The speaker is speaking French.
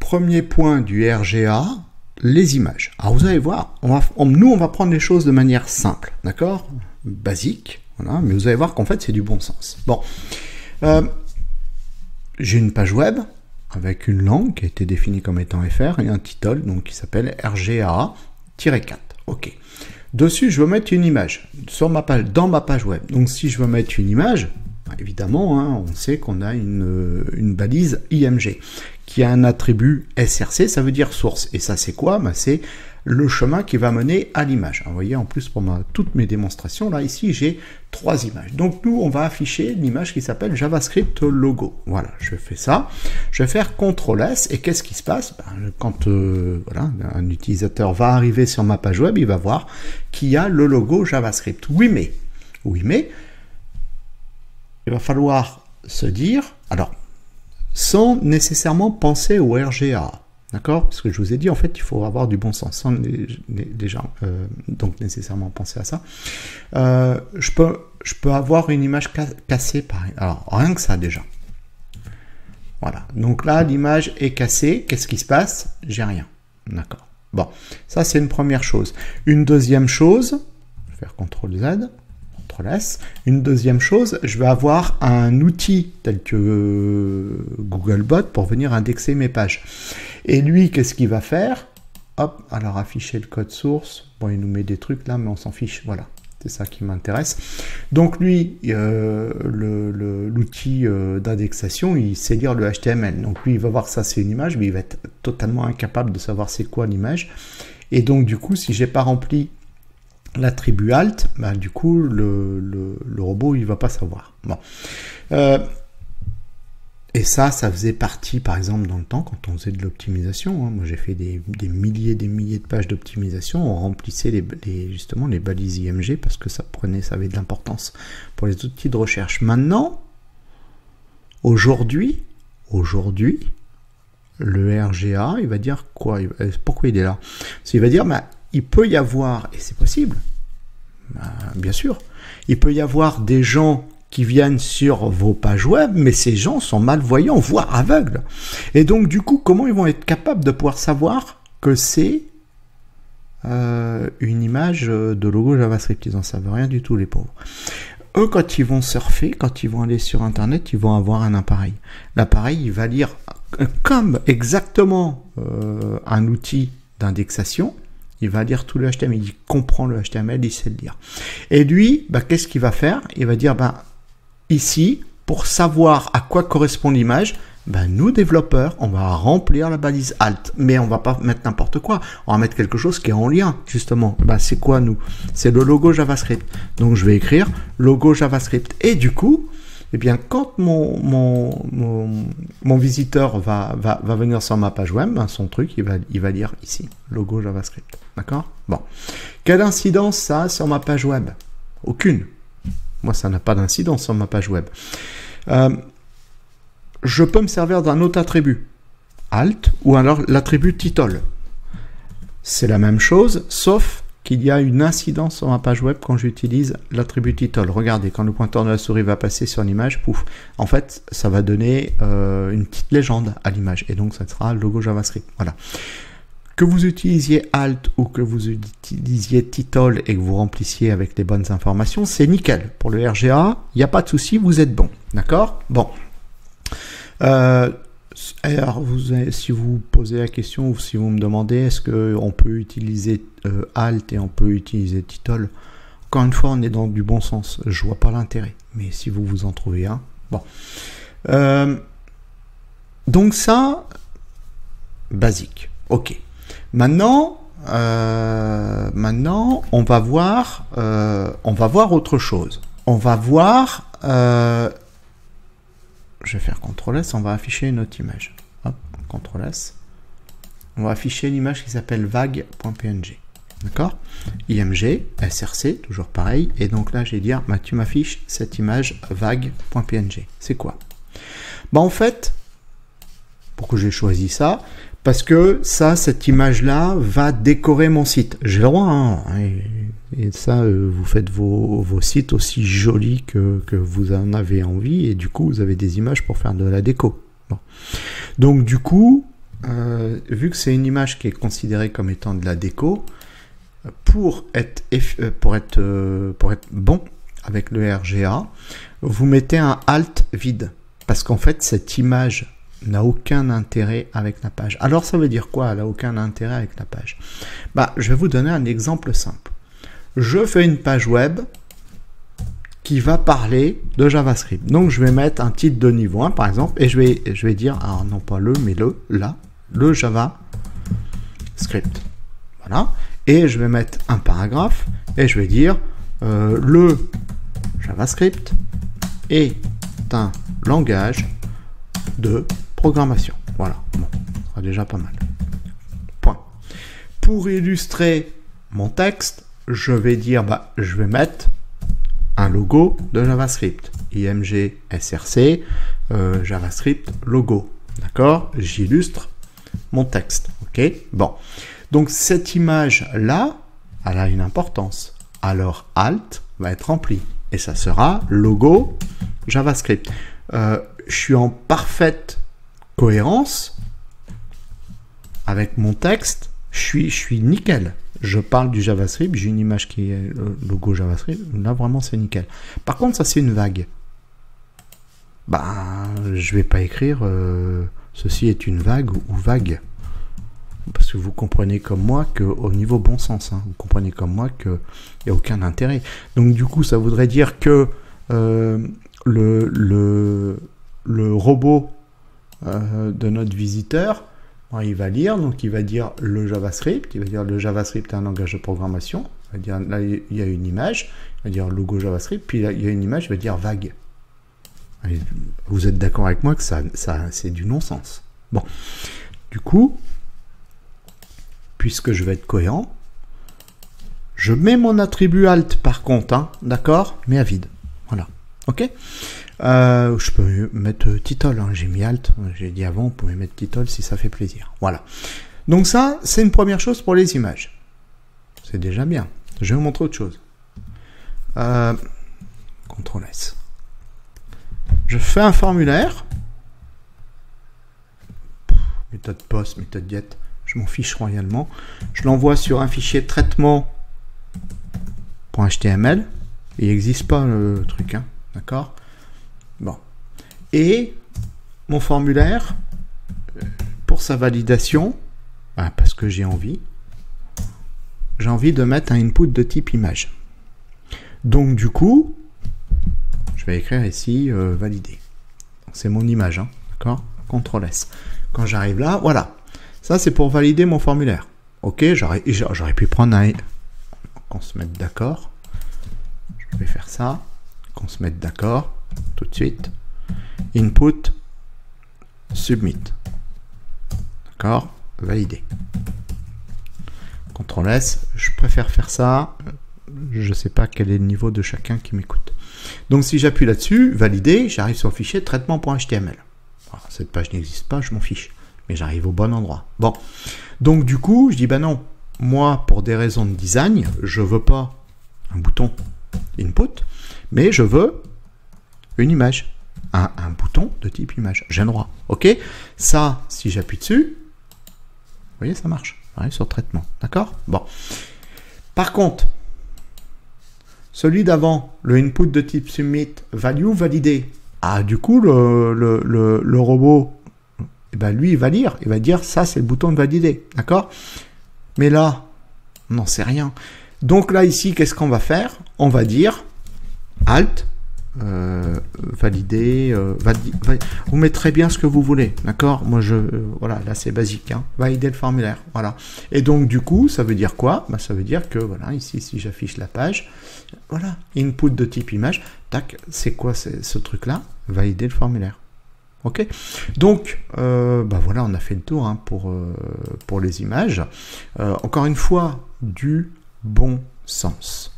premier point du RGA, les images. Alors vous allez voir, nous on va prendre les choses de manière simple, d'accord, basique, voilà, mais vous allez voir qu'en fait c'est du bon sens. Bon, j'ai une page web avec une langue qui a été définie comme étant FR et un title donc qui s'appelle RGA-4. Ok. Dessus, je veux mettre une image sur ma page, dans ma page web. Donc, si je veux mettre une image, évidemment, hein, on sait qu'on a une balise IMG qui a un attribut SRC, ça veut dire source. Et ça, c'est quoi? C'est le chemin qui va mener à l'image. Vous voyez, en plus, pour toutes mes démonstrations, là, ici, j'ai 3 images. Donc, nous, on va afficher l'image qui s'appelle JavaScript logo. Voilà, je fais ça. Je vais faire CTRL-S. Et qu'est-ce qui se passe? Quand voilà, un utilisateur va arriver sur ma page web, il va voir qu'il y a le logo JavaScript. Oui, mais il va falloir se dire, alors, sans nécessairement penser au RGA. D'accord? Parce que je vous ai dit, en fait, il faut avoir du bon sens, sans déjà donc nécessairement penser à ça. Je peux avoir une image cassée, pareil. Alors, rien que ça, déjà. Voilà. Donc là, l'image est cassée. Qu'est-ce qui se passe? J'ai rien. D'accord. Bon, ça, c'est une première chose. Une deuxième chose, je vais faire CTRL-Z. Une deuxième chose, je vais avoir un outil tel que Googlebot pour venir indexer mes pages. Et lui, qu'est-ce qu'il va faire? Hop, alors afficher le code source. Bon, il nous met des trucs là, mais on s'en fiche. Voilà, c'est ça qui m'intéresse. Donc lui, l'outil d'indexation, il sait lire le HTML. Donc lui, il va voir que ça, c'est une image, mais il va être totalement incapable de savoir c'est quoi l'image. Et donc, du coup, si j'ai pas rempli l'attribut alt, du coup, le robot, il va pas savoir. Bon. Et ça faisait partie, par exemple, dans le temps, quand on faisait de l'optimisation. Hein. Moi, j'ai fait des milliers de pages d'optimisation. On remplissait justement les balises IMG parce que ça avait de l'importance pour les outils de recherche. Maintenant, aujourd'hui, le RGA, il va dire quoi? Pourquoi il est là? Parce qu'il va dire, il peut y avoir, et c'est possible, bien sûr, il peut y avoir des gens qui viennent sur vos pages web, mais ces gens sont malvoyants, voire aveugles. Et donc, du coup, comment ils vont être capables de pouvoir savoir que c'est une image de logo JavaScript? Ils n'en savent rien du tout, les pauvres. Eux, quand ils vont surfer, quand ils vont aller sur Internet, ils vont avoir un appareil. L'appareil, il va lire comme exactement un outil d'indexation. Il va lire tout le HTML, il comprend le HTML, il sait le lire. Et lui, qu'est-ce qu'il va faire? Il va dire, ici, pour savoir à quoi correspond l'image, nous, développeurs, on va remplir la balise alt. Mais on va pas mettre n'importe quoi. On va mettre quelque chose qui est en lien, justement. C'est quoi, nous? C'est le logo JavaScript. Donc, je vais écrire logo JavaScript. Et du coup, quand mon visiteur va venir sur ma page web, son truc, il va lire ici, logo JavaScript. D'accord? Bon. Quelle incidence ça a sur ma page web? Aucune. Moi, ça n'a pas d'incidence sur ma page web. Je peux me servir d'un autre attribut, alt, ou alors l'attribut title. C'est la même chose, sauf qu'il y a une incidence sur ma page web quand j'utilise l'attribut title. Regardez, quand le pointeur de la souris va passer sur l'image, pouf, en fait, ça va donner une petite légende à l'image, et donc ça sera logo JavaScript. Voilà. Que vous utilisiez alt ou que vous utilisiez title et que vous remplissiez avec les bonnes informations, c'est nickel. Pour le RGA, il n'y a pas de souci, vous êtes bon. D'accord? Bon. Alors, si vous posez la question ou si vous me demandez est-ce qu'on peut utiliser alt et on peut utiliser title, encore une fois, on est dans du bon sens. Je vois pas l'intérêt. Mais si vous en trouvez un, bon. Donc ça, basique. Ok. Maintenant, on va voir autre chose. On va voir. Je vais faire CTRL-S, on va afficher une autre image. Hop, CTRL-S. On va afficher l'image qui s'appelle vague.png. D'accord? IMG, SRC, toujours pareil. Et donc là, je vais dire, tu m'affiches cette image vague.png. C'est quoi? En fait, pourquoi j'ai choisi ça? Parce que cette image-là va décorer mon site. J'ai le droit, hein, et ça, vous faites vos sites aussi jolis que vous en avez envie, et du coup, vous avez des images pour faire de la déco. Bon. Donc, du coup, vu que c'est une image qui est considérée comme étant de la déco, pour être bon avec le RGA, vous mettez un Alt vide. Parce qu'en fait, cette image n'a aucun intérêt avec la page. Alors, ça veut dire quoi? Elle n'a aucun intérêt avec la page. Bah, je vais vous donner un exemple simple. Je fais une page web qui va parler de JavaScript. Donc, je vais mettre un titre de niveau 1, par exemple, et je vais dire, alors non pas le, mais le JavaScript. Voilà. Et je vais mettre un paragraphe, et je vais dire, le JavaScript est un langage de programmation. Voilà, bon, ça sera déjà pas mal. Point. Pour illustrer mon texte, je vais dire, je vais mettre un logo de JavaScript. IMG SRC, JavaScript logo. D'accord? J'illustre mon texte. Ok? Bon. Donc, cette image-là, elle a une importance. Alors, Alt va être rempli. Et ça sera logo JavaScript. Je suis en parfaite cohérence avec mon texte. Je suis nickel. Je parle du JavaScript, j'ai une image qui est le logo JavaScript. Là, vraiment, c'est nickel. Par contre, ça, c'est une vague. Je vais pas écrire ceci est une vague ou vague. Parce que vous comprenez comme moi qu'au niveau bon sens, vous comprenez comme moi qu'il n'y a aucun intérêt. Donc, du coup, ça voudrait dire que le robot de notre visiteur, il va lire, donc il va dire le JavaScript, il va dire le JavaScript est un langage de programmation, il va dire là il y a une image, il va dire logo JavaScript, puis là il y a une image, il va dire vague. Et vous êtes d'accord avec moi que ça c'est du non-sens. Bon, du coup, puisque je vais être cohérent, je mets mon attribut alt par contre, d'accord, mais à vide. Voilà, ok. Je peux mettre title, j'ai mis alt, j'ai dit avant, on pouvait mettre title si ça fait plaisir. Voilà. Donc ça, c'est une première chose pour les images. C'est déjà bien. Je vais vous montrer autre chose. CTRL S. Je fais un formulaire. Méthode post, méthode get, je m'en fiche royalement. Je l'envoie sur un fichier traitement.html. Il n'existe pas le truc, d'accord? Bon. Et mon formulaire, pour sa validation, parce que j'ai envie de mettre un input de type image. Donc du coup, je vais écrire ici valider. C'est mon image, d'accord? CTRL S. Quand j'arrive là, voilà. Ça, c'est pour valider mon formulaire. Ok, j'aurais pu prendre un... Qu'on se mette d'accord. Je vais faire ça. Qu'on se mette d'accord. Tout de suite. Input. Submit. D'accord? Valider. CTRL S. Je préfère faire ça. Je ne sais pas quel est le niveau de chacun qui m'écoute. Donc, si j'appuie là-dessus, valider, j'arrive sur le fichier traitement.html. Cette page n'existe pas, je m'en fiche. Mais j'arrive au bon endroit. Bon. Donc, du coup, je dis, non. Moi, pour des raisons de design, je veux pas un bouton input, mais je veux une image. Un bouton de type image. J'ai le droit. OK? Ça, si j'appuie dessus, vous voyez, ça marche. J'arrive sur traitement. D'accord? Bon. Par contre, celui d'avant, le input de type submit, value, validé. Du coup, le robot, lui, il va lire. Il va dire, ça, c'est le bouton de valider. D'accord? Mais là, on n'en sait rien. Donc là, ici, qu'est-ce qu'on va faire? On va dire Alt, valider, vous mettrez bien ce que vous voulez, d'accord? Moi, voilà, là, c'est basique, valider le formulaire, voilà. Et donc, du coup, ça veut dire quoi? Ça veut dire que, voilà, ici, si j'affiche la page, voilà, input de type image, tac, c'est quoi ce truc-là? Valider le formulaire. Ok, donc voilà, on a fait le tour pour les images. Encore une fois, du bon sens.